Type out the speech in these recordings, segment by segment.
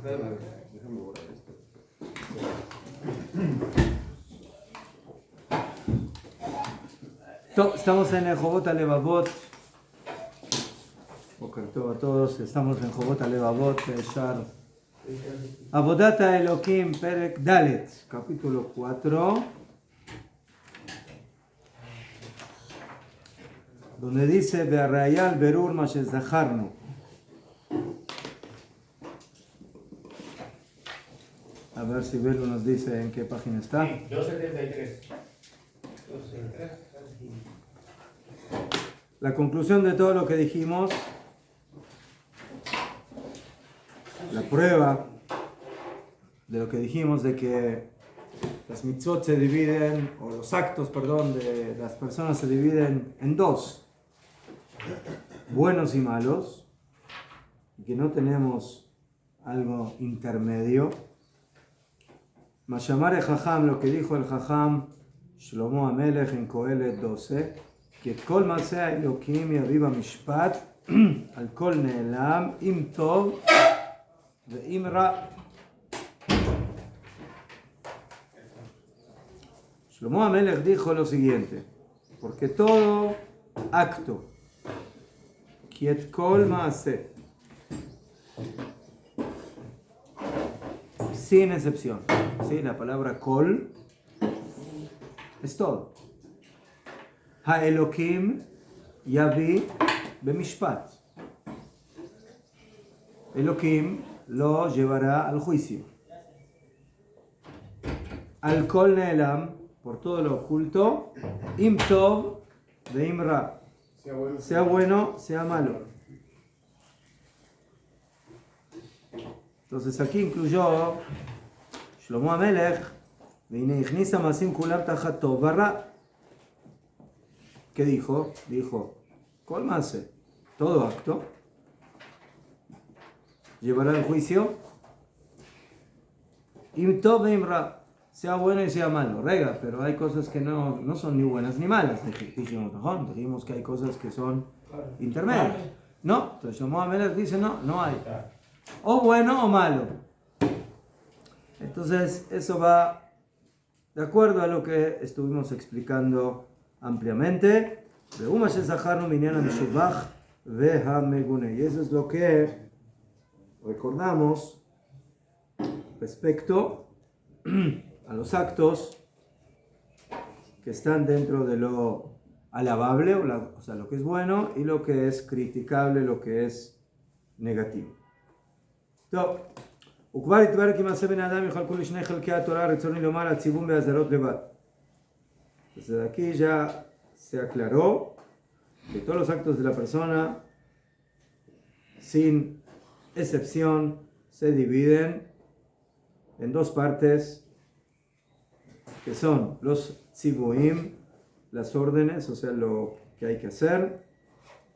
Déjame borrar esto. Estamos en el Jobot Alevavot. A todos, estamos en Jobot Alevavot, Shar Avodata Elohim, Perek Dalet, capítulo 4, donde dice Be'arayal Berur Mashezaharnu. A ver si Belu nos dice en qué página está. 273. La conclusión de todo lo que dijimos, la prueba de lo que dijimos de que las mitzvot se dividen, o los actos, perdón, de las personas se dividen en dos, buenos y malos, y que no tenemos algo intermedio. Mashamar el Jajam, lo que dijo el Jajam Shlomo Amelech en Kohelet 12, que Kol Maseh Elokim Yaviva Mishpat al Kol Ne'elam Im Tov Ve'im Ra. Shlomo Amelech dijo lo siguiente, porque todo acto, Kiet Kol Maaseh, sin excepción, ¿sí? La palabra Kol es todo. Ha'elokim yavi bemishpat. Elokim lo llevará al juicio. Al Kol Ne'elam, por todo lo oculto, Im Tov ve'im Ra, sea bueno, sea malo. Entonces aquí incluyó Shlomo Amelech, והנה הכניס המעשים כולם תחת טוב ורע. ¿Qué dijo? Dijo, כל מעשה, todo acto, llevará al juicio, im tov ve'im ra, sea bueno y sea malo. Rega, pero hay cosas que no son ni buenas ni malas. Dijimos que hay cosas que son intermedias. No, entonces Shlomo Amelech dice no hay. O bueno o malo. Entonces, eso va de acuerdo a lo que estuvimos explicando ampliamente. Y eso es lo que recordamos respecto a los actos que están dentro de lo alabable, o sea, lo que es bueno, y lo que es criticable, lo que es negativo. טוב, וכבר התברר כי מעשה בני אדם יחלקו לשני חלקי התורה, רצוני לומר הציוום והאזהרות לבד. Entonces aquí ya se aclaró que todos los actos de la persona, sin excepción, se dividen en dos partes, que son los tzivuim, las órdenes, o sea, lo que hay que hacer,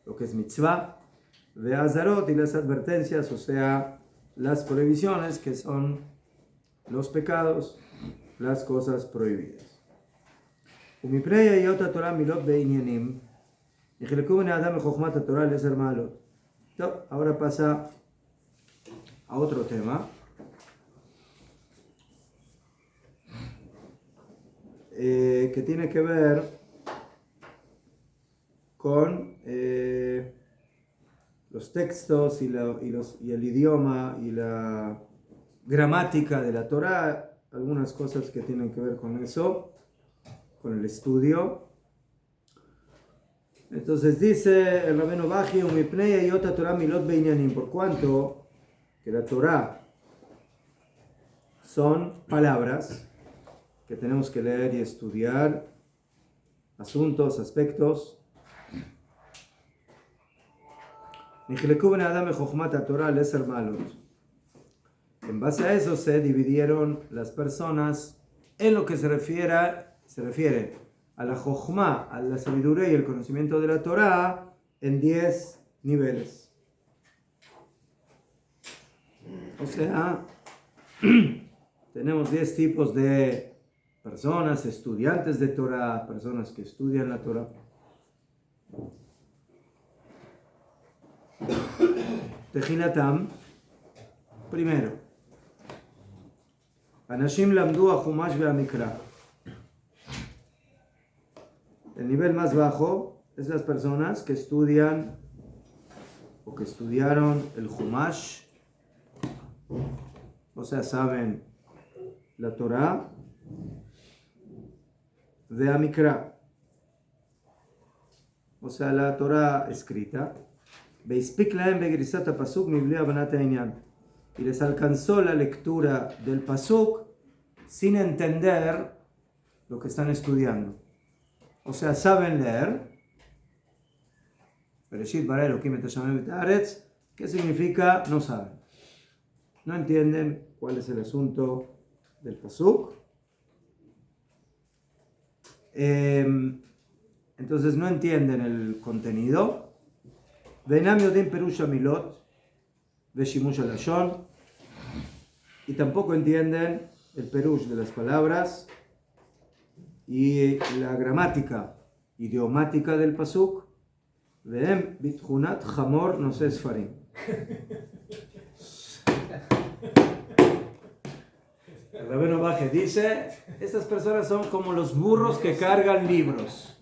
lo que es mitzvah, ve'azarot, y las advertencias, o sea, las prohibiciones, que son los pecados, las cosas prohibidas. Ahora pasa a otro tema, que tiene que ver con los textos y el idioma y la gramática de la Torá, algunas cosas que tienen que ver con eso, con el estudio. Entonces dice el Rabbeinu Baji, por cuanto que la Torá son palabras que tenemos que leer y estudiar, asuntos, aspectos. En base a eso se dividieron las personas en lo que se refiere a la Jochma, a la sabiduría y el conocimiento de la Torá, en 10 niveles. O sea, tenemos 10 tipos de personas, estudiantes de Torá, personas que estudian la Torá. Tejilatam, primero, Anashim lamdu a Humash ve'amikra. El nivel más bajo es las personas que estudian o que estudiaron el Humash, o sea, saben la Torah, ve'amikra, o sea, la Torah escrita, ve'ispeak lahem begrisat hapasuk mibli abnat ha'inyan, y les alcanzó la lectura del pasuk sin entender lo que están estudiando. O sea, saben leer. Bereshit bara Elokim et hashamayim v'et haaretz. ¿Qué significa? No saben. No entienden cuál es el asunto del pasuk. Entonces no entienden el contenido. Ve'enam yodim perush hamilot ve'shimush halashon. Y tampoco entienden el perush de las palabras y la gramática idiomática del pasuk. Ve'em bitchunat chamor nose sfarim. El Rabbeinu Baje dice, estas personas son como los burros que cargan libros.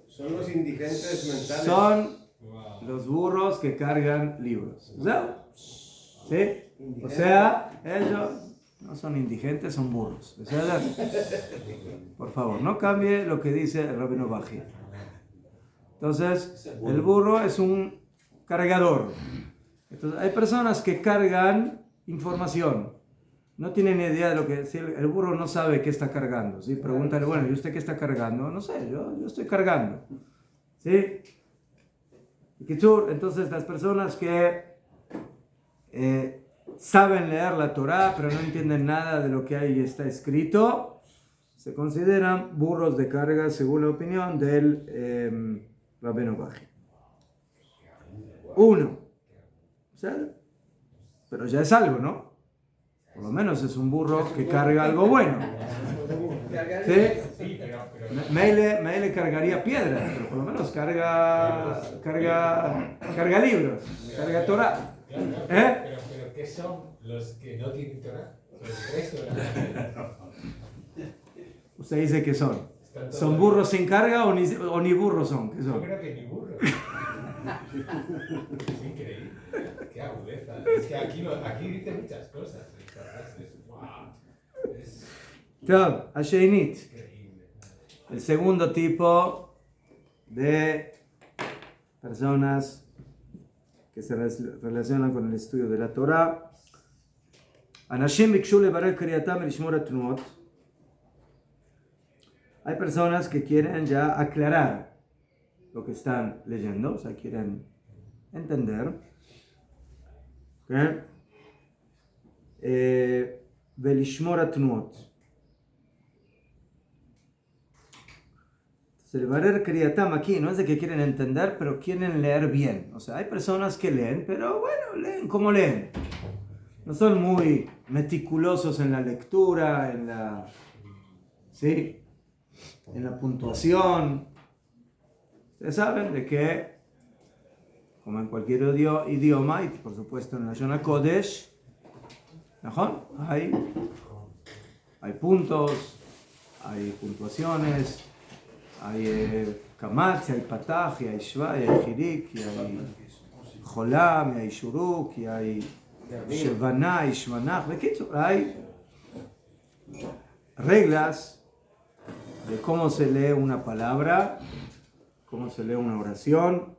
Son los indigentes mentales. Son los burros que cargan libros. ¿Sí? O sea, ellos no son indigentes, son burros. Por favor, no cambie lo que dice el Rabbeinu Baji. Entonces, el burro es un cargador. Entonces, hay personas que cargan información. No tienen ni idea de lo que... Si el burro no sabe qué está cargando. ¿Sí? Pregúntale, bueno, ¿y usted qué está cargando? No sé, yo estoy cargando. ¿Sí? Entonces, las personas que saben leer la Torah, pero no entienden nada de lo que ahí está escrito, se consideran burros de carga, según la opinión del Rabbeinu Baji. 1. O sea, pero ya es algo, ¿no? Por lo menos es un burro que carga algo bueno. ¿Sí? Meile cargaría piedras, pero por lo menos carga libros, carga Torah. Pero ¿qué son los que no tienen Torah? ¿El resto de la Usted dice que son. ¿Son burros sin carga o ni burros son? ¿Qué Yo son? creo que ni burro. Es increíble. Qué agudeza. Es que aquí dice muchas cosas. Wow. Es Claro, Asheinit. increíble. El segundo tipo de personas que se relacionan con el estudio de la Torah. Anashim bikshu lebarer kriyatam elishmor atnuot. Hay personas que quieren ya aclarar lo que están leyendo, o sea, quieren entender. Velishmor atnuot. El Barer Kriyatam aquí no es de que quieren entender, pero quieren leer bien. O sea, hay personas que leen, pero bueno, leen como leen. No son muy meticulosos en la lectura, en la puntuación. Ustedes saben de que, como en cualquier idioma, y por supuesto en la Shona Kodesh, hay puntos, hay puntuaciones, hay kamatz, hay patach, hay shva, hay chirik, hay cholam, hay shuruk, hay shevana, hay shvanach. Hay reglas de cómo se lee una palabra, cómo se lee una oración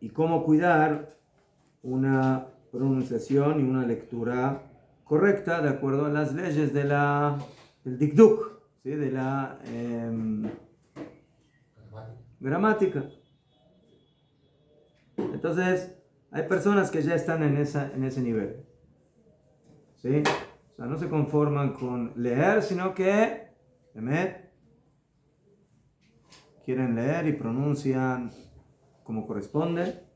y cómo cuidar una pronunciación y una lectura correcta de acuerdo a las leyes del dikduk. ¿Sí? De la gramática. Entonces, hay personas que ya están en ese nivel. ¿Sí? O sea, no se conforman con leer, sino que quieren leer y pronuncian como corresponde.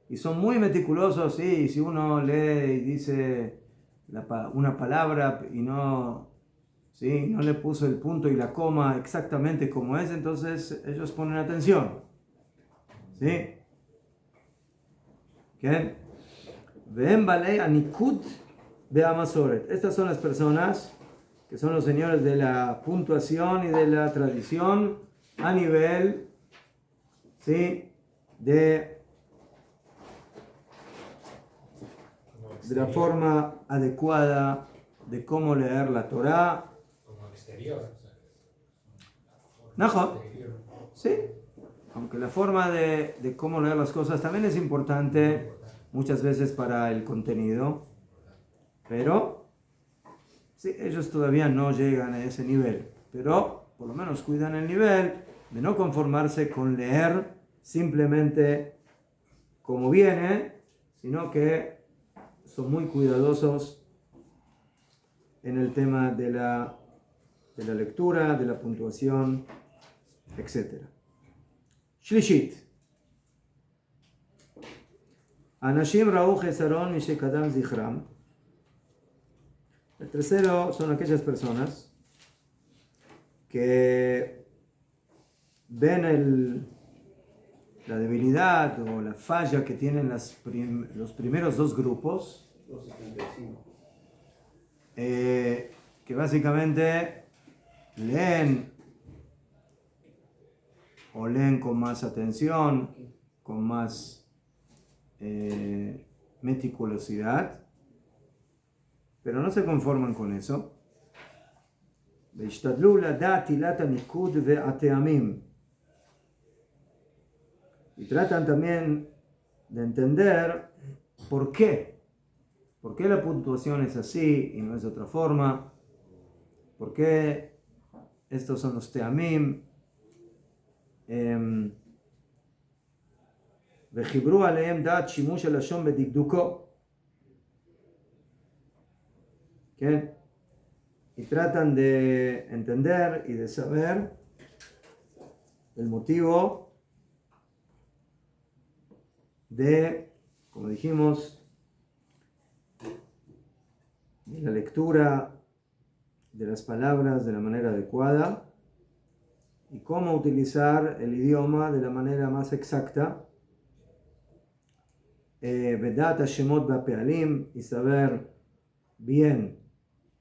Y son muy meticulosos, sí, si uno lee y dice una palabra y no ¿sí? No le puso el punto y la coma exactamente como es, entonces ellos ponen atención. ¿Sí? ¿Qué? Ven balei anikud de Amasoret. Estas son las personas que son los señores de la puntuación y de la tradición a nivel, ¿sí?, de la forma adecuada de cómo leer la Torá. Como exterior. Najo, sí, aunque la forma de cómo leer las cosas también es importante muchas veces para el contenido, pero sí, ellos todavía no llegan a ese nivel, pero por lo menos cuidan el nivel de no conformarse con leer simplemente como viene, sino que son muy cuidadosos en el tema de la lectura, de la puntuación, etc. Shlishit. Anashim Ra'u Chesaron Mishekadam Zichram. El tercero son aquellas personas que ven la debilidad o la falla que tienen los primeros dos grupos, 275. que básicamente leen con más atención, con más meticulosidad, pero no se conforman con eso. Y tratan también de entender por qué la puntuación es así y no es de otra forma, por qué estos son los teamim. וחיברו עליהם דעת שימוש הלשון בדקדוקו. ¿Qué? Y tratan de entender y de saber el motivo de, como dijimos, de la lectura de las palabras de la manera adecuada y cómo utilizar el idioma de la manera más exacta. Vedat Hashemot Bapealim, y saber bien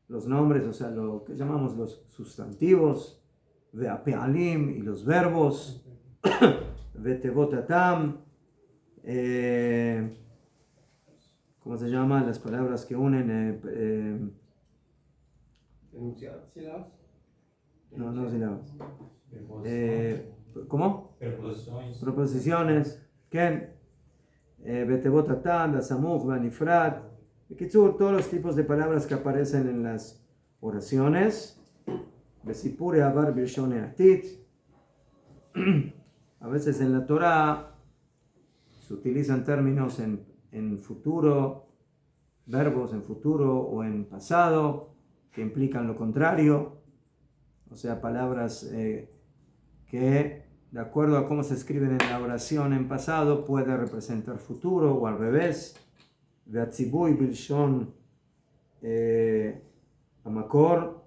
los nombres, o sea, lo que llamamos los sustantivos, Veapealim, y los verbos, Vetevotatam, ¿cómo se llama? Las palabras que unen. Enunciado. ¿Sílabas? No sílabas. ¿Cómo? Proposiciones. ¿Qué? Betevotatam, Basamuch, Banifrat. Bekitsur, todos los tipos de palabras que aparecen en las oraciones. Besipure Avar Birshone Atit. A veces en la Torah se utilizan términos en futuro, verbos en futuro o en pasado que implican lo contrario, o sea, palabras que de acuerdo a cómo se escriben en la oración en pasado puede representar futuro o al revés. Ve'atzibuy bilshon amakor,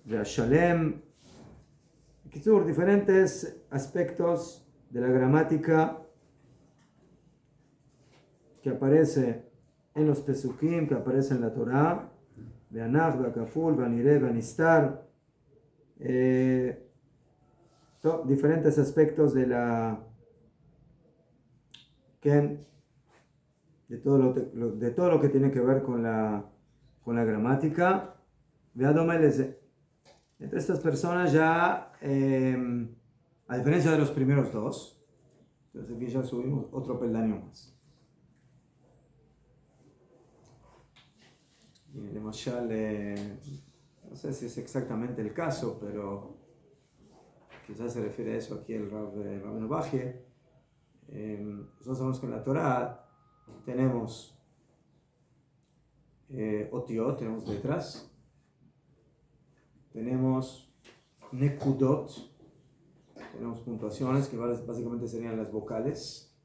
ve'ashalem. Diferentes aspectos de la gramática que aparece en los pesukim, que aparece en la Torah, ve'anach, ve'akaful, ve'anire, ve'anistar, diferentes aspectos de todo lo que tiene que ver con la gramática. Entre estas personas ya, a diferencia de los primeros dos, entonces aquí ya subimos otro peldaño más. Y no sé si es exactamente el caso, pero quizás se refiere a eso aquí el Rabbeinu Bajie. Nosotros sabemos que en la Torah tenemos otiot, tenemos letras, tenemos nekudot, tenemos puntuaciones que básicamente serían las vocales,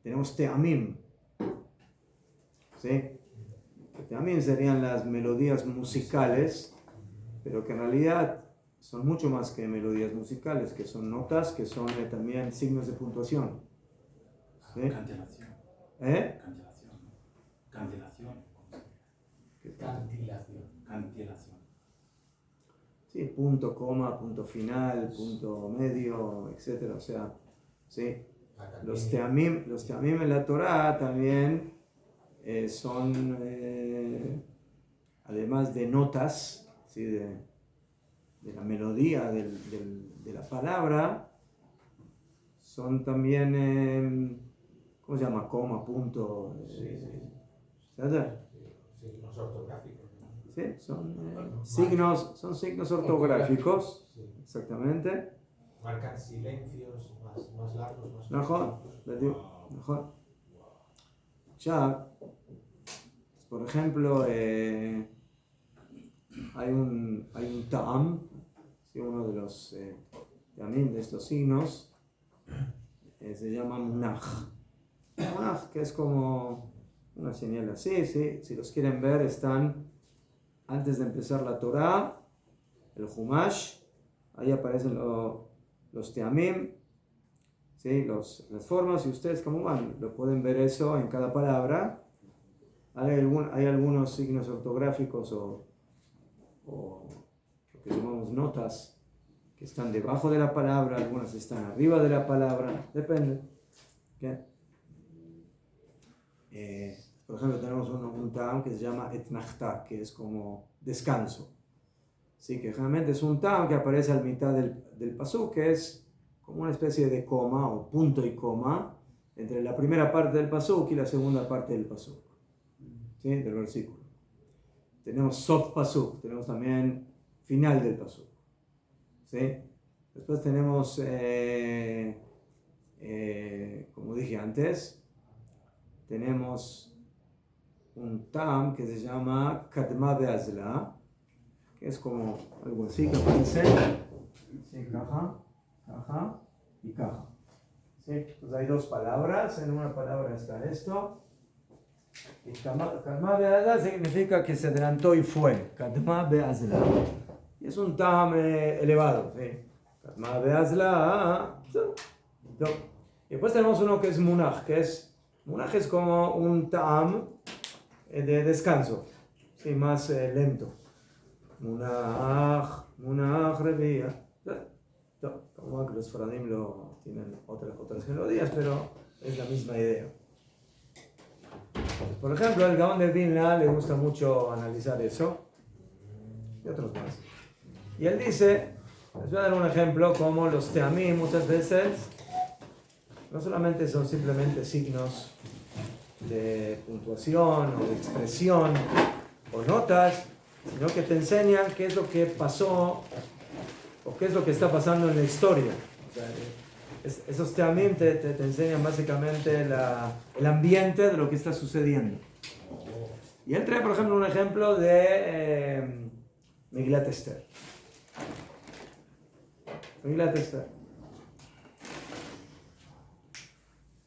tenemos teamim, ¿sí? que también serían las melodías musicales, pero que en realidad son mucho más que melodías musicales, que son notas, que son también signos de puntuación. ¿Sí? Cancelación. ¿Eh? Cancelación. Cancelación. Cantilación. Cancelación. Sí, punto, coma, punto final, punto medio, etc. O sea, ¿sí? Los teamim en la Torá también son, además de notas, ¿sí? de la melodía de la palabra, son también, ¿cómo se llama? Coma, punto, ¿sabes? Signos ortográficos. Sí, son signos ortográficos, Sí. exactamente. Marcan silencios más largos, más Mejor, mejor. Ya, por ejemplo, hay un ta'am, ¿sí? Uno de los también de estos signos, se llama munaj. Munaj, que es como una señal así, ¿sí? Si los quieren ver, están antes de empezar la Torá, el Humash, ahí aparecen los teamim, ¿sí? Las formas, y ustedes como van, lo pueden ver eso en cada palabra. Hay algunos signos ortográficos o lo que llamamos notas que están debajo de la palabra, algunas están arriba de la palabra, depende. ¿Okay? Por ejemplo, tenemos un tam que se llama etnachta, que es como descanso. Sí, que generalmente es un tam que aparece al mitad del pasuk, que es como una especie de coma o punto y coma entre la primera parte del pasuk y la segunda parte del pasuk, ¿sí? Del versículo. Tenemos sof pasuk, tenemos también final del pasuk, ¿sí? Después tenemos, como dije antes, tenemos un tam que se llama Kadma Beazla, que es como algo así que aparece, ¿sí? Caja y caja. ¿Sí? Entonces hay dos palabras, en una palabra está esto, y Kadma Beazla significa que se adelantó y fue, Kadma Beazla, y es un tam elevado, ¿sí? Kadma Beazla, no. Y después tenemos uno que es Munaj, Munaj es como un ta'am de descanso, ¿sí? Más lento. Munaj, revía. Como que los faradim tienen otras melodías, pero es la misma idea. Por ejemplo, el Gaón de Vilna le gusta mucho analizar eso, y otros más. Y él dice, les voy a dar un ejemplo, como los teamim muchas veces no solamente son simplemente signos de puntuación o de expresión o notas, sino que te enseñan qué es lo que pasó o qué es lo que está pasando en la historia. O sea, esos teamim te enseñan básicamente el ambiente de lo que está sucediendo. Y él trae, por ejemplo, un ejemplo de Megilat Esther. Megilat Esther.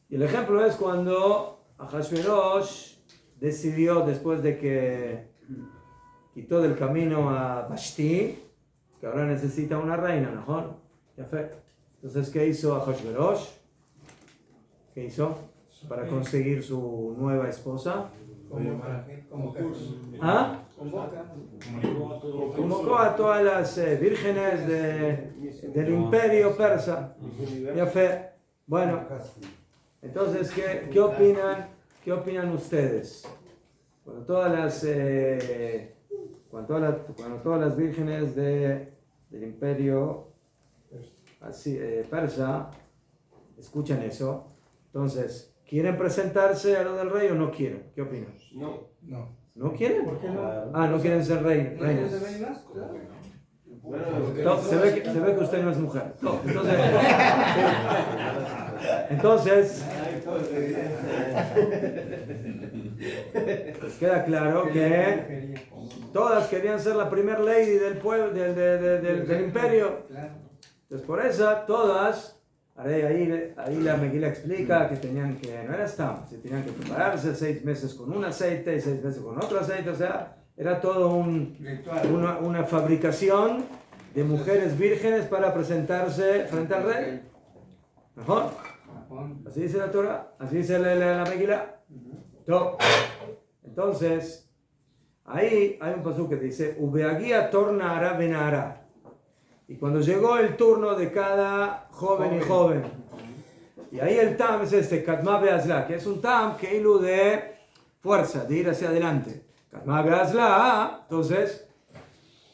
Y el ejemplo es cuando Ahashverosh decidió, después de que quitó del camino a Vashti, que ahora necesita una reina, ¿no? Ya fue. Entonces, ¿qué hizo Ahashverosh? ¿Qué hizo? Para conseguir su nueva esposa. ¿Ah? Convocó a todas las vírgenes del imperio persa. Ya fue. Bueno. Entonces, ¿qué opinan ustedes? Cuando todas las vírgenes del imperio persa escuchan eso, entonces, ¿quieren presentarse a lo del rey o no quieren? ¿Qué opinan? No. ¿No quieren? ¿Por qué no? Ah, no quieren ser reinas. ¿Reinas de reinas? Bueno, No, se ve que usted no es mujer. No, entonces pues queda claro que todas querían ser la primer lady del pueblo, del imperio. Entonces por eso todas Ahí la Megilá explica que no era stam, se tenían que prepararse 6 meses con un aceite y 6 meses con otro aceite, o sea, era todo una fabricación de mujeres vírgenes para presentarse frente al rey. ¿Mejor? Así dice la Torah, así dice la Megilá. Entonces, ahí hay un pasú que dice, Ubeagia torna ara benara. Y cuando llegó el turno de cada joven y joven, y ahí el tam es Kadma Beazla, que es un tam que ilu de fuerza, de ir hacia adelante. Kadma Beazla, entonces,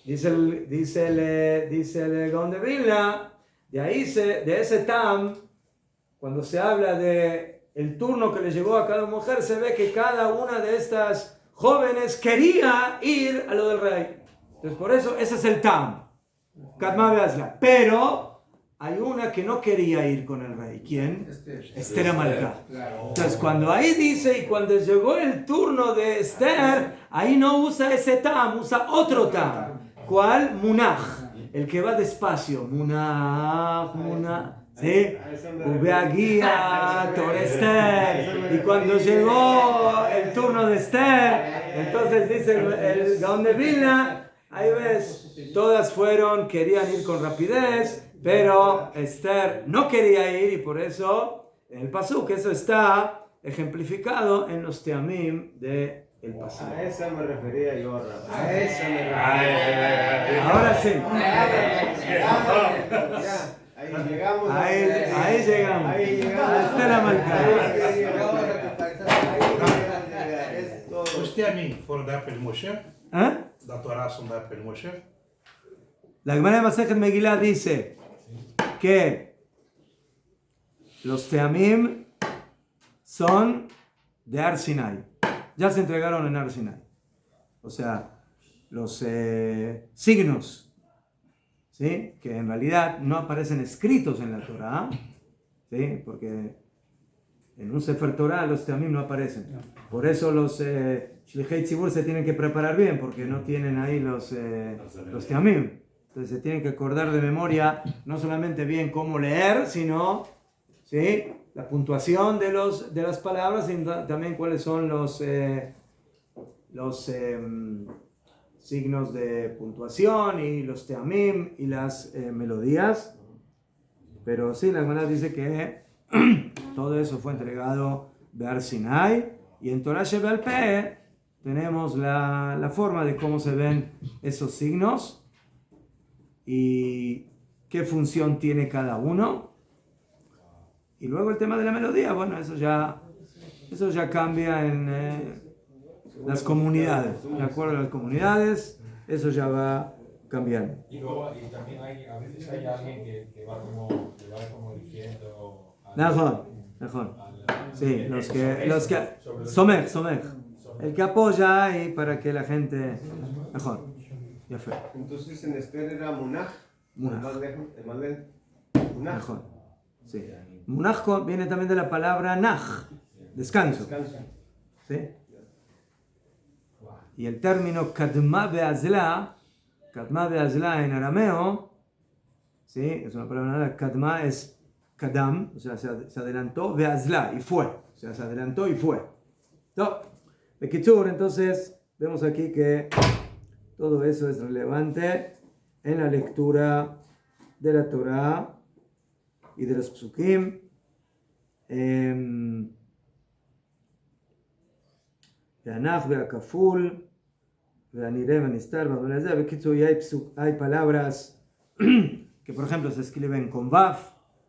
dice el Gaón de Vilna, de ese tam, cuando se habla de el turno que le llegó a cada mujer, se ve que cada una de estas jóvenes quería ir a lo del rey. Entonces, por eso, ese es el tam. Kadma Beazla. Pero hay una que no quería ir con el rey. ¿Quién? Esther Amalcá. Entonces, cuando ahí dice, y cuando llegó el turno de Esther, ahí no usa ese tam, usa otro tam. ¿Cuál? Munaj. El que va despacio. Munaj. ¿Sí? Ubeagia, Tor Esther. Y cuando llegó el turno de Esther, entonces dice el Gaón de Vilna, ahí ves, todas querían ir con rapidez, pero Esther no quería ir y por eso, en el pasuk, eso está ejemplificado en los teamim del pasuk. A esa me refería yo, Rafa. A esa me refería. Ahora sí. Ahí llegamos. Ahí llegamos. Ahí llegamos. A Esther Amalcá. Os teamim foram da época de Moshe? Da Torá son da época de Moshe? La Gemara de Masejet Megilá dice que los teamim son de Har Sinai. Ya se entregaron en Har Sinai. O sea, los signos, ¿sí? Que en realidad no aparecen escritos en la Torá, ¿sí? Porque en un Sefer Torah los teamim no aparecen. Por eso los Shlichei Tzibur se tienen que preparar bien, porque no tienen ahí los teamim. Entonces se tienen que acordar de memoria no solamente bien cómo leer, sino, ¿sí?, la puntuación de las palabras, y también cuáles son los signos de puntuación y los teamim y las melodías. Pero sí, la Gemara dice que todo eso fue entregado de Har Sinai, y en Torah Shebe'al Peh tenemos la forma de cómo se ven esos signos y qué función tiene cada uno. Y luego el tema de la melodía, bueno, eso ya cambia en las comunidades. De acuerdo a las comunidades, eso ya va cambiando. Y también a veces hay alguien que va como diciendo... Mejor. Sí, los que Somer. El que apoya y para que la gente... Mejor. Ya fue. Entonces en Esther era Munaj. Munaj. El más lento. Munaj. Mejor. Sí. Munaj viene también de la palabra Naj, descanso. ¿Sí? Y el término Kadma Beazla en arameo, ¿sí?, es una palabra, Kadma es Kadam, o sea, se adelantó, Beazla, y fue. O sea, se adelantó y fue. Entonces, vemos aquí que todo eso es relevante en la lectura de la Torah y de los psukim. Hay palabras que, por ejemplo, se escriben con Vav.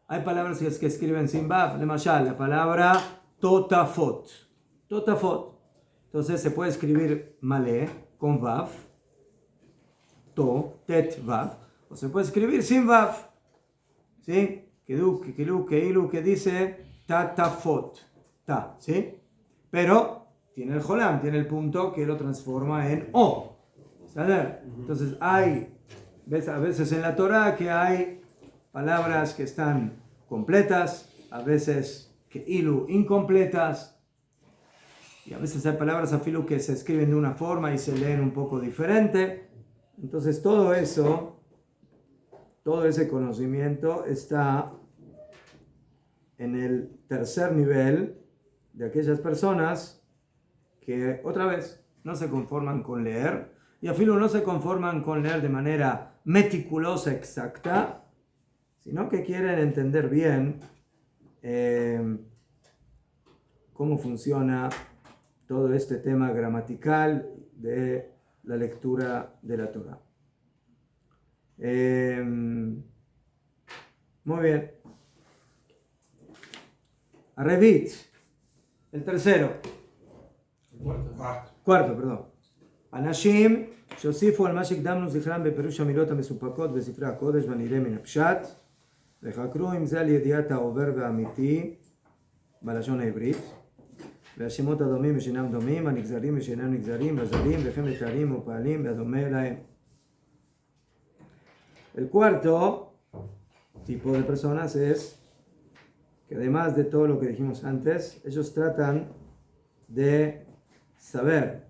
Hay palabras que se escriben sin Vav. La palabra Totafot. Entonces se puede escribir Malé con Vav. Tet, Vav. O se puede escribir sin Vav. ¿Sí? Keduk, Keluk, Keilu, que dice Tatafot. ¿Sí? Pero tiene el Jolam, tiene el punto que lo transforma en O. ¿Sabes? Entonces a veces en la Torah que hay palabras que están completas, a veces que incompletas, y a veces hay palabras afilu que se escriben de una forma y se leen un poco diferente. Entonces todo ese conocimiento está en el tercer nivel de aquellas personas que, otra vez, no se conforman con leer, y afilo no se conforman con leer de manera meticulosa, exacta, sino que quieren entender bien cómo funciona todo este tema gramatical de la lectura de la Torah. Muy bien. Arrevit, el tercero. cuarto, perdón. אנשים שהוסיפו על מה שהקדמנו זכרם בפירוש המילות המסופקות בספרי הקודש ונראה מן הפשט וחקרו עם זה על ידיעת העובר והאמיתי בלשון העברית והשמות הדומים ושאינם דומים, הנגזרים ושאינם נגזרים, הזרים וכן מתארים ופועלים והדומה להם. El cuarto tipo de personas es que además de todo lo que dijimos antes, ellos tratan de saber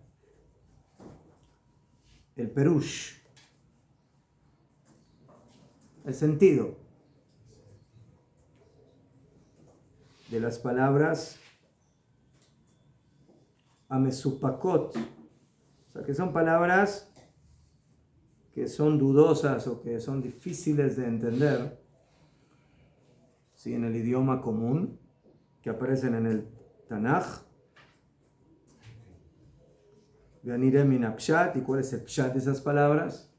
el perush, el sentido de las palabras amesupakot, o sea que son palabras que son dudosas o que son difíciles de entender, ¿sí? En el idioma común que aparecen en el Tanaj. Veanirem min apshat, ¿y cuál es el pshat de esas palabras?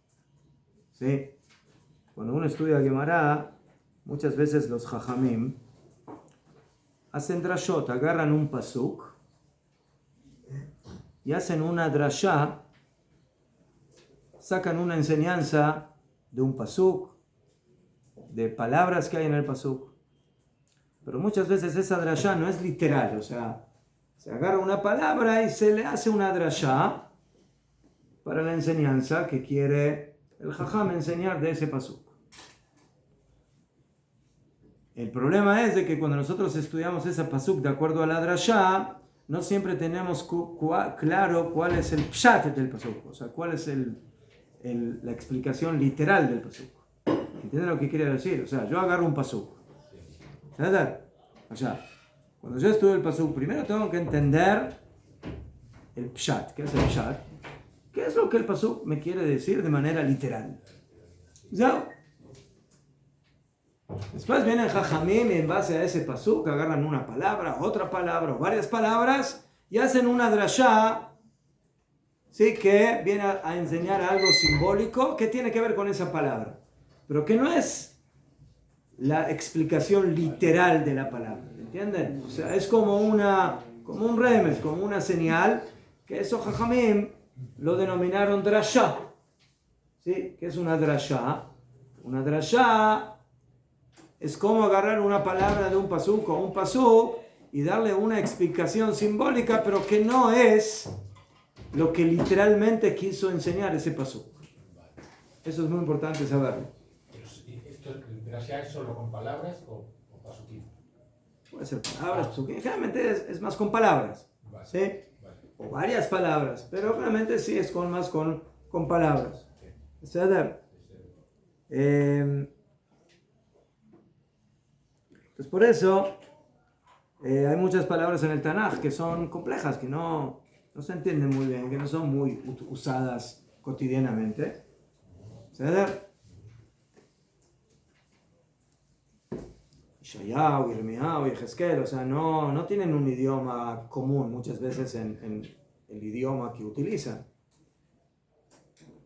¿Sí? Cuando uno estudia Gemara, muchas veces los jajamim hacen drashot, agarran un pasuk y hacen una drashá, sacan una enseñanza de un pasuk, de palabras que hay en el pasuk. Pero muchas veces esa drashá no es literal, o sea, se agarra una palabra y se le hace una drashá para la enseñanza que quiere el jajam enseñar de ese pasuk. El problema es de que cuando nosotros estudiamos ese pasuk de acuerdo a la drashá, no siempre tenemos claro cuál es el pshat del pasuk, o sea, cuál es la explicación literal del pasuk. ¿Entienden lo que quiere decir? O sea, yo agarro un pasuk. ¿Sabes? O sea, cuando yo estudio el pasuk, primero tengo que entender el pshat. ¿Qué es el pshat? ¿Qué es lo que el pasuk me quiere decir de manera literal? ¿Ya? Después vienen jajamim y en base a ese pasuk agarran una palabra, otra palabra o varias palabras y hacen una drashá, ¿sí? Que viene a enseñar algo simbólico que tiene que ver con esa palabra, pero que no es la explicación literal de la palabra, ¿entienden? O sea, es como un remes, como una señal, que eso jajamim lo denominaron drashá, ¿sí? ¿Qué es una drashá? Una drashá es como agarrar una palabra de un pasuk o un pasuk y darle una explicación simbólica, pero que no es lo que literalmente quiso enseñar ese pasuk. Eso es muy importante saberlo. ¿Esto es solo con palabras o pasukim? Puede ser palabras, pasukim. Generalmente es más con palabras, Vale. ¿sí? Vale. O varias palabras, pero realmente sí es más con palabras. Sí. Entonces por eso hay muchas palabras en el Tanaj que son complejas, que no se entienden muy bien, que no son muy usadas cotidianamente. ¿Ceder? Ishayahu, Irmiyahu y Jezkel, o sea, no tienen un idioma común muchas veces en el idioma que utilizan.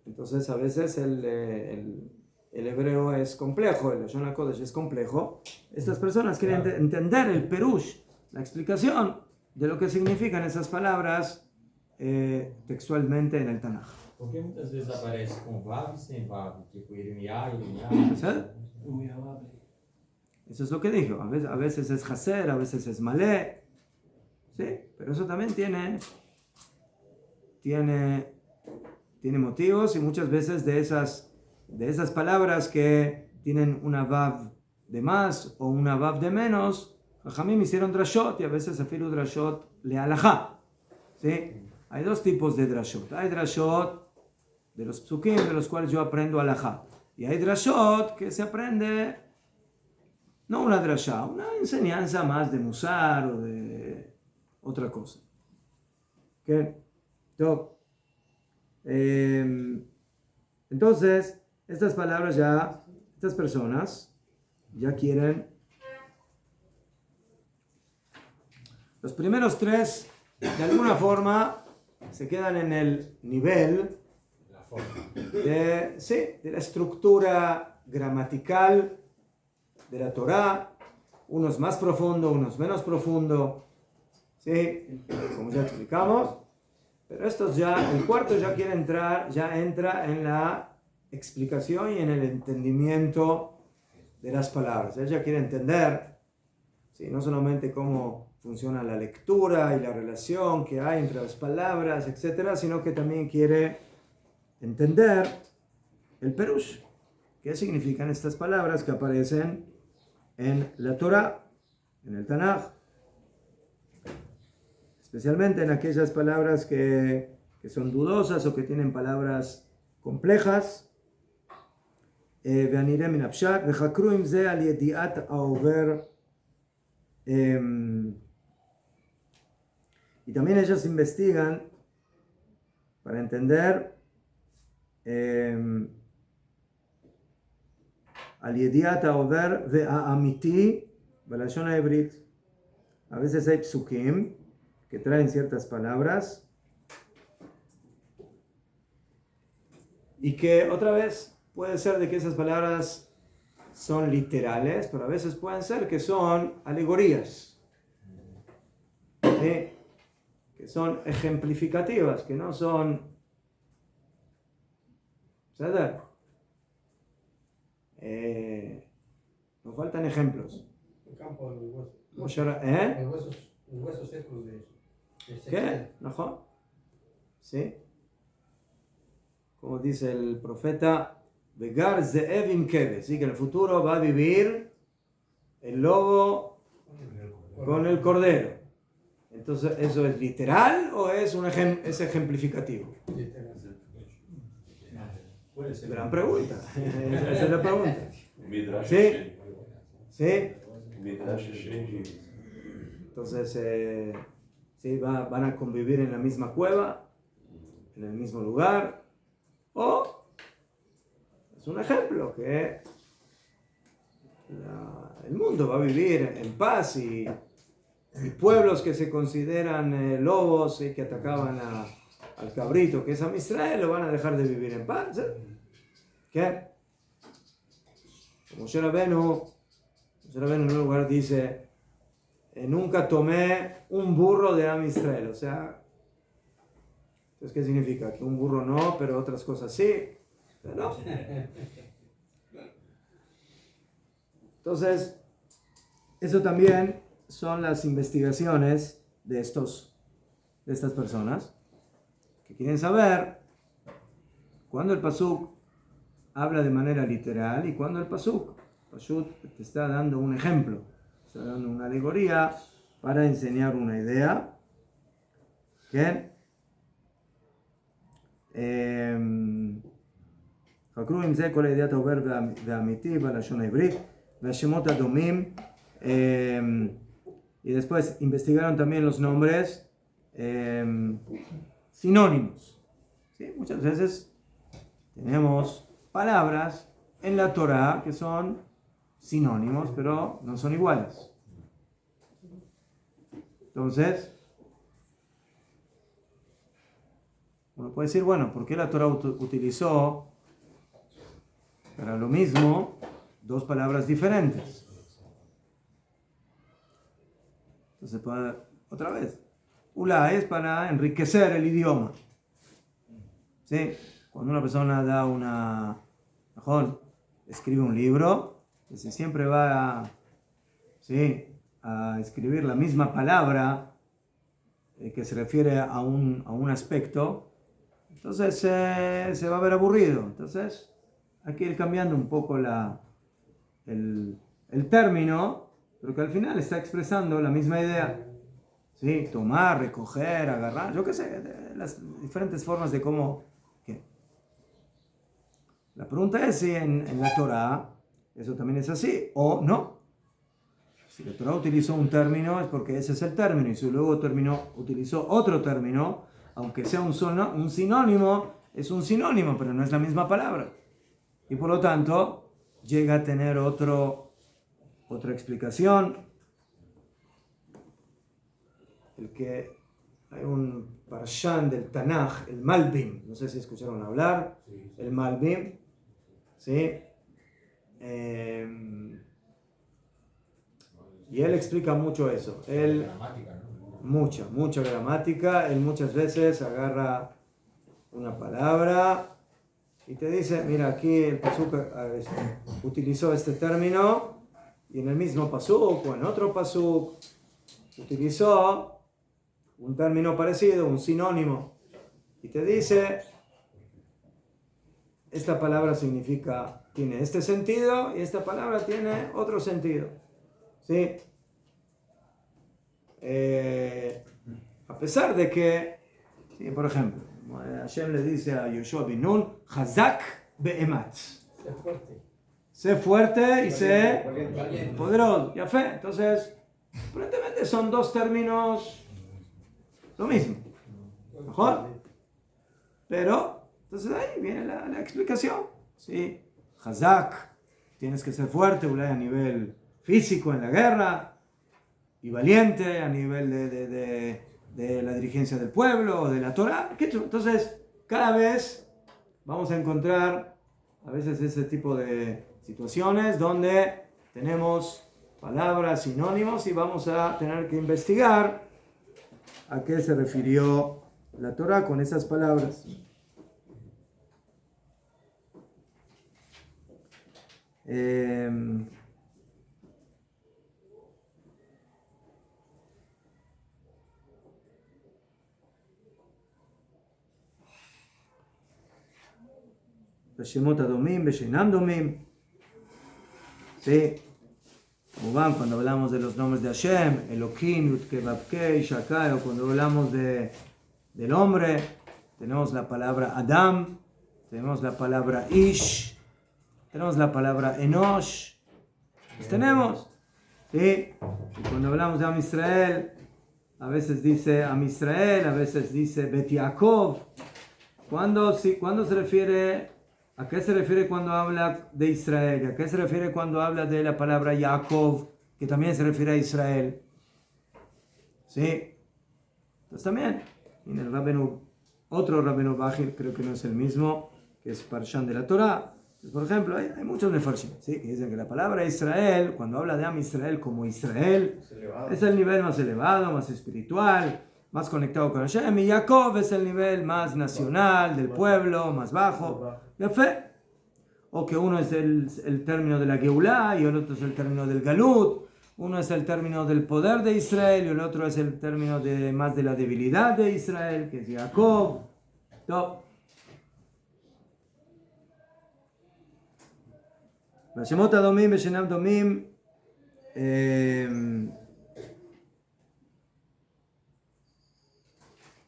Entonces a veces el hebreo es complejo, el Lashon HaKodesh es complejo. Estas personas quieren entender el perush, la explicación de lo que significan esas palabras textualmente en el Tanaj. Porque muitas vezes aparece com vav e sem vav, tipo Irmiá. Eso es lo que dijo. A veces es Haser, a veces es Malé. ¿Sí? Pero eso también tiene motivos y muchas veces de esas palabras que tienen una vav de más o una vav de menos, Jajamim hicieron drashot y a veces afilu drashot le alajá. ¿Sí? Hay dos tipos de drashot. Hay drashot de los psukim de los cuales yo aprendo alajá. Y hay drashot que se aprende no una drashá, una enseñanza más de musar o de otra cosa. ¿Ok? Entonces, estas palabras ya, estas personas ya quieren. Los primeros tres, de alguna forma, se quedan en el nivel de la estructura gramatical de la Torá. Uno es más profundo, uno es menos profundo, ¿sí? Como ya explicamos. Pero estos ya, el cuarto ya quiere entrar, ya entra en la explicación y en el entendimiento de las palabras. Él ya quiere entender, ¿sí? No solamente cómo funciona la lectura y la relación que hay entre las palabras, etcétera, sino que también quiere entender el perush, qué significan estas palabras que aparecen en la Torá, en el Tanaj, especialmente en aquellas palabras que son dudosas o que tienen palabras complejas. ונראה מן הפשט, וחקרו עם זה על ידיעת העובר. Y también ellos investigan para entender על ידיעת העובר והאמיתי בלשון העברית. A veces hay psukim que traen ciertas palabras y que otra vez puede ser de que esas palabras son literales, pero a veces pueden ser que son alegorías, ¿sí? Que son ejemplificativas, que no son... ¿sabes? Nos faltan ejemplos. El campo de los huesos. Los huesos secos de ¿Qué? ¿No? ¿Sí? Como dice el profeta, Vegar Ze'ev im Keve, ¿sí? Que en el futuro va a vivir el lobo con el cordero. Entonces, ¿eso es literal o es es ejemplificativo? Gran pregunta. Esa es la pregunta. ¿Sí? ¿Sí? Entonces, ¿sí? Van a convivir en la misma cueva, en el mismo lugar, o es un ejemplo que el mundo va a vivir en paz y pueblos que se consideran lobos y que atacaban al cabrito, que es Am Israel, lo van a dejar de vivir en paz. ¿Sí? ¿Qué? Como Moshe Rabbeinu en un lugar dice, nunca tomé un burro de Am Israel. O sea, entonces, ¿qué significa? Que un burro no, pero otras cosas sí. ¿No? Entonces, eso también son las investigaciones de estas personas que quieren saber cuándo el pasuk habla de manera literal y cuándo el pasuk te está dando un ejemplo, está dando una alegoría para enseñar una idea. ¿Qué? חקרו עם זה כל הידיעת העובר והאמיתי בלשון העברית והשמות הדומים, y después investigaron también los nombres sinónimos. ¿Sí? Muchas veces tenemos palabras en la Torá que son sinónimos, pero no son iguales. Entonces, uno puede decir, bueno, ¿por qué la Torá utilizó para lo mismo dos palabras diferentes? Entonces, otra vez, Ula es para enriquecer el idioma. ¿Sí? Cuando una persona escribe un libro, entonces siempre va a escribir la misma palabra que se refiere a un aspecto, entonces se va a ver aburrido. Entonces hay que ir cambiando un poco el término, pero que al final está expresando la misma idea. ¿Sí? Tomar, recoger, agarrar, yo qué sé, las diferentes formas de cómo. ¿Qué? La pregunta es si en la Torá eso también es así o no. Si la Torah utilizó un término es porque ese es el término, y si luego utilizó otro término, aunque sea un sinónimo, es un sinónimo, pero no es la misma palabra. Y por lo tanto, llega a tener otra explicación. Hay un Parshan del Tanaj, el Malbim, no sé si escucharon hablar, el Malbim, ¿sí? Y él explica mucho eso. Él, mucha gramática. Él muchas veces agarra una palabra y te dice, mira, aquí el pasuk utilizó este término, y en el mismo pasuk o en otro pasuk utilizó un término parecido, un sinónimo, y te dice, esta palabra tiene este sentido, y esta palabra tiene otro sentido. ¿Sí? A pesar de que, ¿sí? Por ejemplo, Hashem le dice a Yoshua bin Nun, Hazak be'emat. Sé fuerte y sé poderoso. Ya fe. Entonces, aparentemente son dos términos lo mismo. ¿Mejor? Pero, entonces ahí viene la explicación. ¿Sí? Hazak, tienes que ser fuerte, a nivel físico en la guerra, y valiente a nivel de la dirigencia del pueblo o de la Torah. Entonces, cada vez vamos a encontrar a veces ese tipo de situaciones donde tenemos palabras sinónimos y vamos a tener que investigar a qué se refirió la Torah con esas palabras. Shemot Adomim, Beshenam Domim. Sí, como van cuando hablamos de los nombres de Hashem, Elohim, Yudke, Vavke, Shakai, o cuando hablamos del hombre, tenemos la palabra Adam, tenemos la palabra Ish, tenemos la palabra Enosh, pues tenemos, ¿sí? Y cuando hablamos de Am Israel, a veces dice Am Israel, a veces dice Bet Yaakov. ¿Cuándo se refiere? ¿A qué se refiere cuando habla de Israel? ¿A qué se refiere cuando habla de la palabra Yaakov, que también se refiere a Israel? ¿Sí? Entonces también, en el otro Rabbeinu Bachir, creo que no es el mismo, que es Parshan de la Torah. Entonces, por ejemplo, hay muchos Mefarshim, ¿sí? Que dicen que la palabra Israel, cuando habla de Am Israel como Israel, es el nivel más elevado, más espiritual, más conectado con Hashem, y Jacob es el nivel más nacional, del pueblo, más bajo, de fe. O que uno es el término de la Geulah y el otro es el término del Galut, uno es el término del poder de Israel y el otro es el término más de la debilidad de Israel, que es Jacob. Shemot Adomim, Beshenam Domim.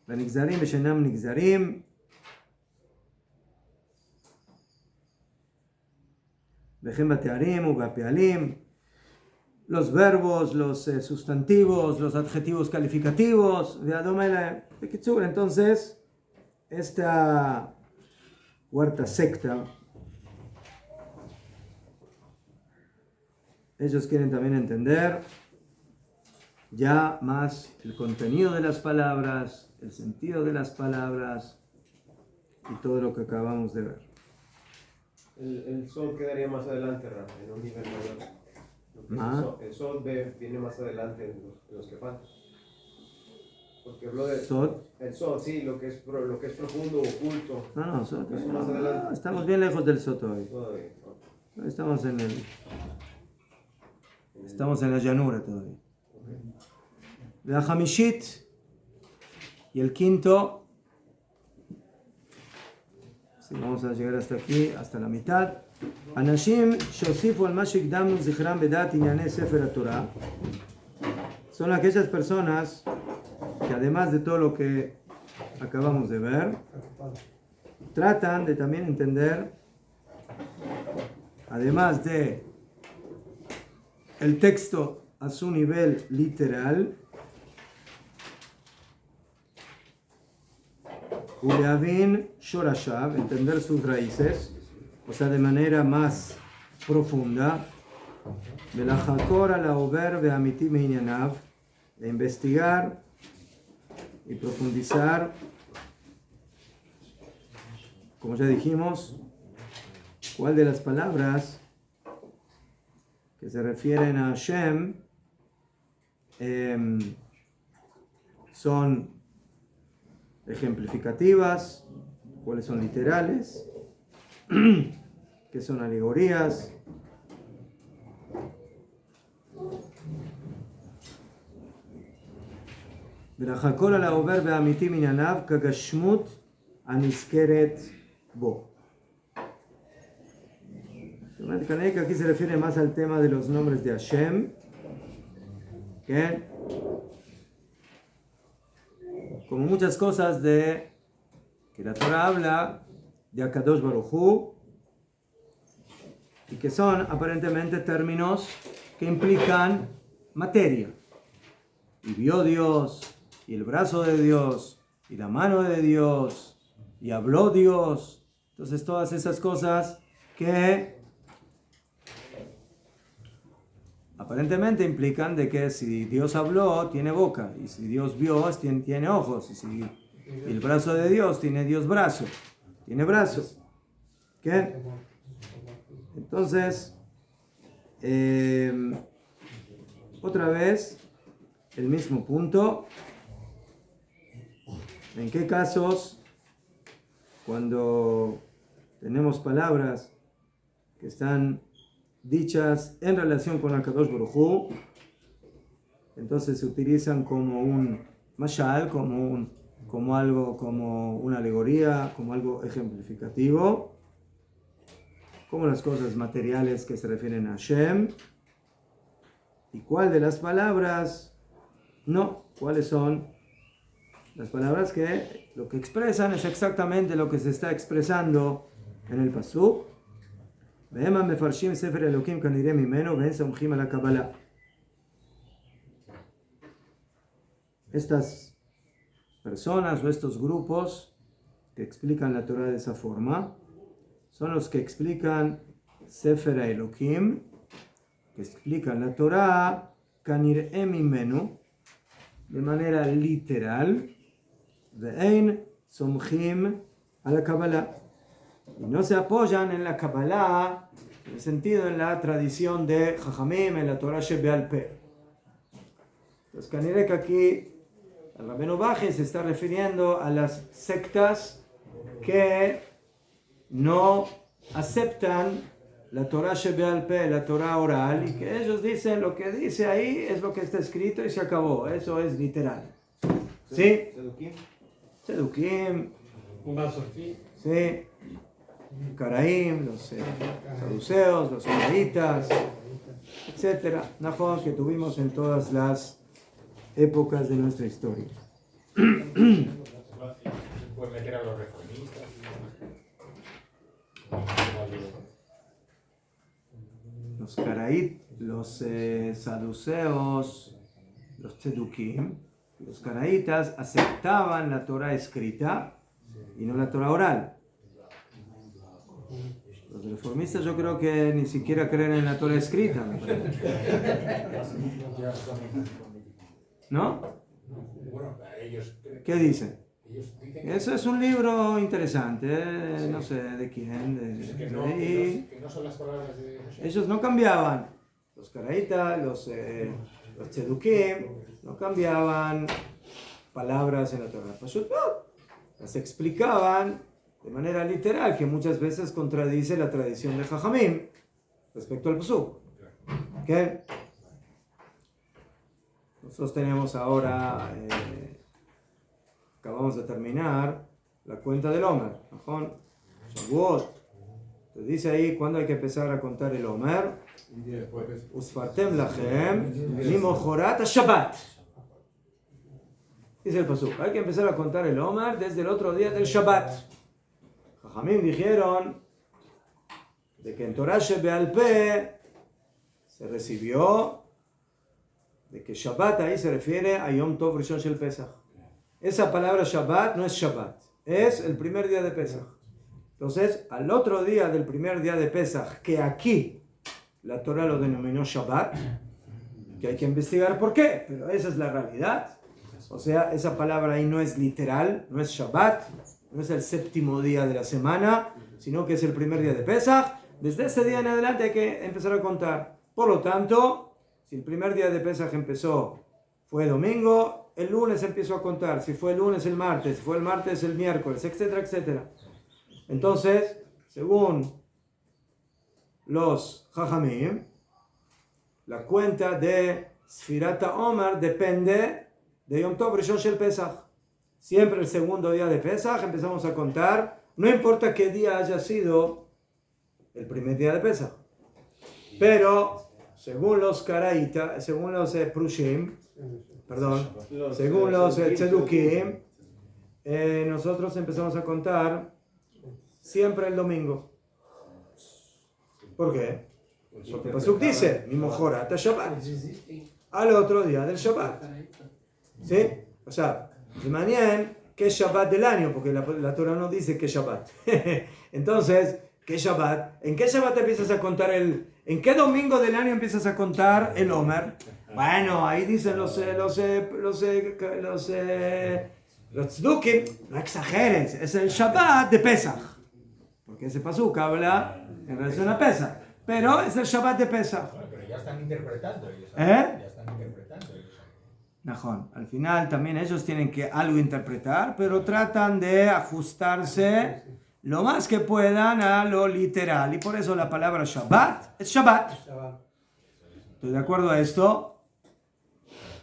ונגזרים ושאינם נגזרים. וכן בתארים ובפעלים, los verbos, los sustantivos, los adjetivos calificativos, entonces, esta cuarta secta, ellos quieren también entender ya más el contenido de las palabras, el sentido de las palabras y todo lo que acabamos de ver. El sol quedaría más adelante, Rafa, en un nivel mayor. El sol viene más adelante en los que faltan. Porque habló de ¿Sod? el sol, sí, lo que es profundo, oculto. No, Sod. Eso más adelante. Estamos bien lejos del Sod hoy. Todavía. Estamos en la llanura todavía. La Hamishit y el quinto, sí, vamos a llegar hasta aquí, hasta la mitad. Anashim shosifu al mashik damnu zichram bedat inyane sefer Torah. Son aquellas personas que además de todo lo que acabamos de ver, tratan de también entender, además de el texto a su nivel literal, Uleavin Shorashav, entender sus raíces, o sea, de manera más profunda, Velachakor ala over ve'amiti me'inyanav, de investigar y profundizar, como ya dijimos, cuál de las palabras que se refieren a Hashem son ejemplificativas, cuáles son literales, qué son alegorías. Verachakol ala over ve'amiti minyanav kagashmut aniskeret bo. Que aquí se refiere más al tema de los nombres de Hashem, que como muchas cosas de que la Torah habla de Akadosh Baruj Hu, y que son aparentemente términos que implican materia. Y vio Dios, y el brazo de Dios, y la mano de Dios, y habló Dios. Entonces todas esas cosas que aparentemente implican de que si Dios habló, tiene boca, y si Dios vio, tiene ojos, y si el brazo de Dios, tiene Dios brazo, tiene brazo. ¿Qué? Entonces, otra vez, el mismo punto. ¿En qué casos, cuando tenemos palabras que están dichas en relación con Akadosh Baruj Hu, entonces se utilizan como un mashal, como algo, como una alegoría, como algo ejemplificativo, como las cosas materiales que se refieren a Hashem? ¿Y cuál de las palabras no? ¿Cuáles son las palabras que lo que expresan es exactamente lo que se está expresando en el pasuk? Estas personas o estos grupos que explican la Torah de esa forma son los que explican Sefer Elohim, que explican la Torah Kanir'e Mimenu de manera literal, Ve'ein Somchim a la Kabbalah, y no se apoyan en la Kabbalah, en el sentido, en la tradición de Jajamim, en la Torah Shebe'al Peh. Entonces, Kanir'e que aquí el Rabbeinu Baji se está refiriendo a las sectas que no aceptan la Torah Shebe'al Peh, la Torah oral, y que ellos dicen lo que dice ahí es lo que está escrito y se acabó. Eso es literal. ¿Sí? Sedukim. Sí. Caraim, los saduceos, los caraítas, etc. Najón, que tuvimos en todas las épocas de nuestra historia. Se puede meter a los reformistas. Los caraítas, los saduceos, los tzedukim, los caraítas aceptaban la Torah escrita y no la Torah oral. Los reformistas yo creo que ni siquiera creen en la Torah escrita, me parece. ¿No? ¿Qué dicen? Eso es un libro interesante, no sé de quién. Que no son las palabras de Hashem. Ellos no cambiaban, los caraítas, los tzedukim, no cambiaban palabras en la Torah. Las explicaban de manera literal, que muchas veces contradice la tradición de Jajamim respecto al pasuk. ¿Okay? Nosotros tenemos ahora, acabamos de terminar la cuenta del Omer, Shavuot. Entonces dice ahí cuándo hay que empezar a contar el Omer. Usfartem lachem limochorat Shabbat. Dice el pasuk, hay que empezar a contar el Omer desde el otro día del Shabbat. Jajamim dijeron de que en Torah Shebe'al Peh se recibió de que Shabbat ahí se refiere a Yom Tov Rishon Shel Pesach. Esa palabra Shabbat no es Shabbat, es el primer día de Pesach. Entonces, al otro día del primer día de Pesach, que aquí la Torah lo denominó Shabbat, que hay que investigar por qué, pero esa es la realidad. O sea, esa palabra ahí no es literal, no es Shabbat, no es el séptimo día de la semana, sino que es el primer día de Pesach. Desde ese día en adelante hay que empezar a contar. Por lo tanto, si el primer día de Pesach fue domingo, el lunes empezó a contar. Si fue el lunes, el martes. Si fue el martes, el miércoles, etcétera, etcétera. Entonces, según los Jajamim, la cuenta de Sfirat HaOmer depende de Yom Tov Rishon Shel Pesach. Siempre el segundo día de Pesach empezamos a contar, no importa qué día haya sido el primer día de Pesach. Pero, según los Karaita, según los Prushim, según los Tzedukim, nosotros empezamos a contar siempre el domingo. ¿Por qué? Porque el Pasuk dice, Mimochorat Shabbat, al otro día del Shabbat. ¿Sí? O sea, de mañana, ¿qué Shabbat del año? Porque la Torah no dice qué Shabbat. Entonces, ¿qué Shabbat? ¿En qué Shabbat empiezas a contar en qué domingo del año empiezas a contar el Omer? Bueno, ahí dicen los Tzdukim, no exageres, es el Shabbat de Pesach. Porque ese pasuk habla en relación a Pesach. Pero es el Shabbat de Pesach. Bueno, pero ya están interpretando ellos. ¿Eh? Ya están interpretando ellos. Najón. Al final también ellos tienen que algo interpretar, pero tratan de ajustarse lo más que puedan a lo literal. Y por eso la palabra Shabbat es Shabbat. ¿Estoy de acuerdo a esto?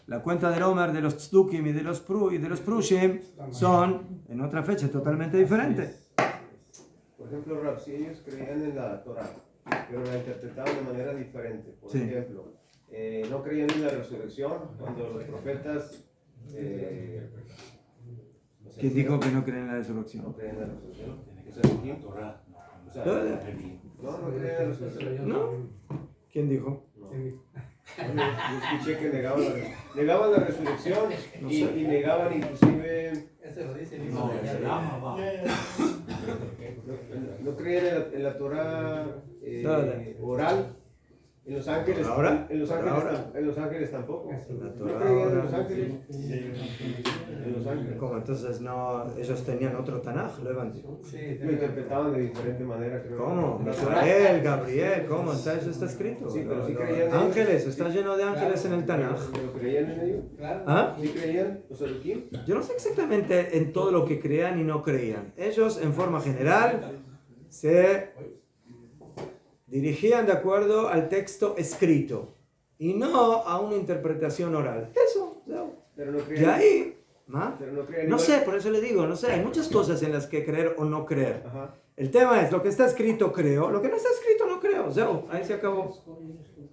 La cuenta del Omer, de los Tzdukim y de los Prushim son en otra fecha totalmente diferente. Por ejemplo, Rab, si ellos creían en la Torah, pero la interpretaban de manera diferente. Por Sí. ejemplo, no creían en la resurrección cuando los profetas... ¿Quién dijo que no creen en la No resurrección? creían en la resurrección. O sea, ¿quién? Torah, O sea, No, no creían en la resurrección. ¿No? ¿Quién dijo? Yo escuché que negaban la resurrección y negaban inclusive... Eso lo dice el no, el Rama va. No creían en la Torah oral. En los ángeles, ¿Ahora? en los ángeles tampoco. La ¿No Torah creían en ahora. los ángeles? En los ángeles. ¿Cómo? Entonces no, ellos tenían otro Tanaj, lo Lo interpretaban de diferente manera, creo. ¿Cómo? La Torah. Misael, Gabriel, ¿cómo? Eso está escrito. Sí, pero sí creían en Ángeles, está lleno de ángeles en el Tanaj. ¿Pero creían en ello? ¿Ah? ¿Sí creían? ¿Los Elohim? Yo no sé exactamente en todo lo que creían y no creían. Ellos, en forma general, se dirigían de acuerdo al texto escrito y no a una interpretación oral. Eso, ¿no? Pero no De creían. ahí, ¿ah? Pero no creían No igual. sé, por eso le digo, no sé, hay muchas cosas en las que creer o no creer. Ajá. El tema es, lo que está escrito creo, lo que no está escrito no creo. O sea, ahí se acabó.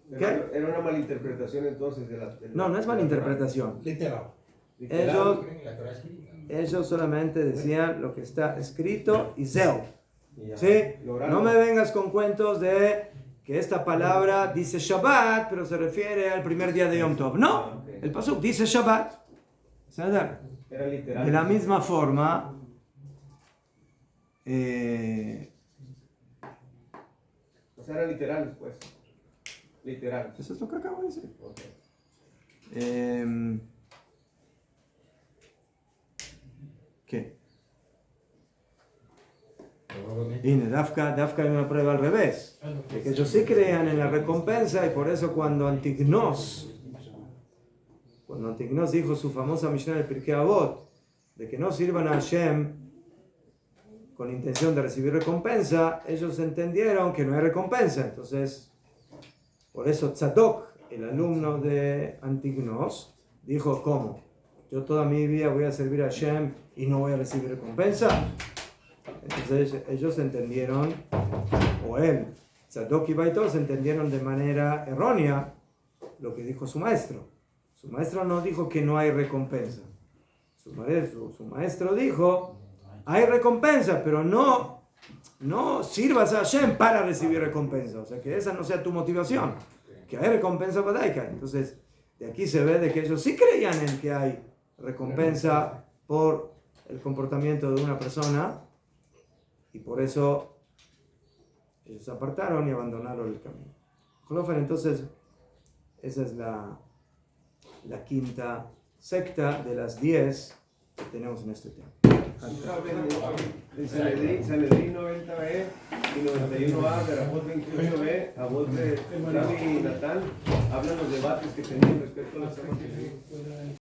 Pero era una malinterpretación entonces de la... No, no es malinterpretación. Literal. Ellos, Creen en la Torah escrita. ellos solamente decían lo que está escrito y zeo. Y ya. ¿Sí? Lo oral. No me vengas con cuentos de que esta palabra dice Shabbat, pero se refiere al primer día de Yom Tov. No, el pasuk dice Shabbat. Era literal. De la misma forma, O sea, era literal después. Literal. eso es lo que acabo de decir. Ok. ¿Qué? Y Dafka hay una prueba al revés. De que ellos sí creían en la recompensa y por eso cuando Antignos dijo su famosa Mishnah del Pirkei Avot de que no sirvan a Hashem con intención de recibir recompensa, ellos entendieron que no hay recompensa. Entonces, por eso Tzadok, el alumno de Antignos, dijo, ¿cómo? Yo toda mi vida voy a servir a Hashem y no voy a recibir recompensa. Entonces ellos entendieron, o él, Tzadok y Baitos entendieron de manera errónea lo que dijo su maestro. Su maestro no dijo que no hay recompensa. Su maestro dijo, hay recompensa, pero no sirvas a Hashem para recibir recompensa. O sea, que esa no sea tu motivación. Que hay recompensa para Daika. Entonces, de aquí se ve de que ellos sí creían en que hay recompensa por el comportamiento de una persona y por eso ellos se apartaron y abandonaron el camino. Entonces, esa es la quinta secta de las 10 que tenemos en este tema. En Sanedrín 90b y 91a, de Ramón 28b, a voz de Rami y Natán, hablan los debates que tenían respecto a las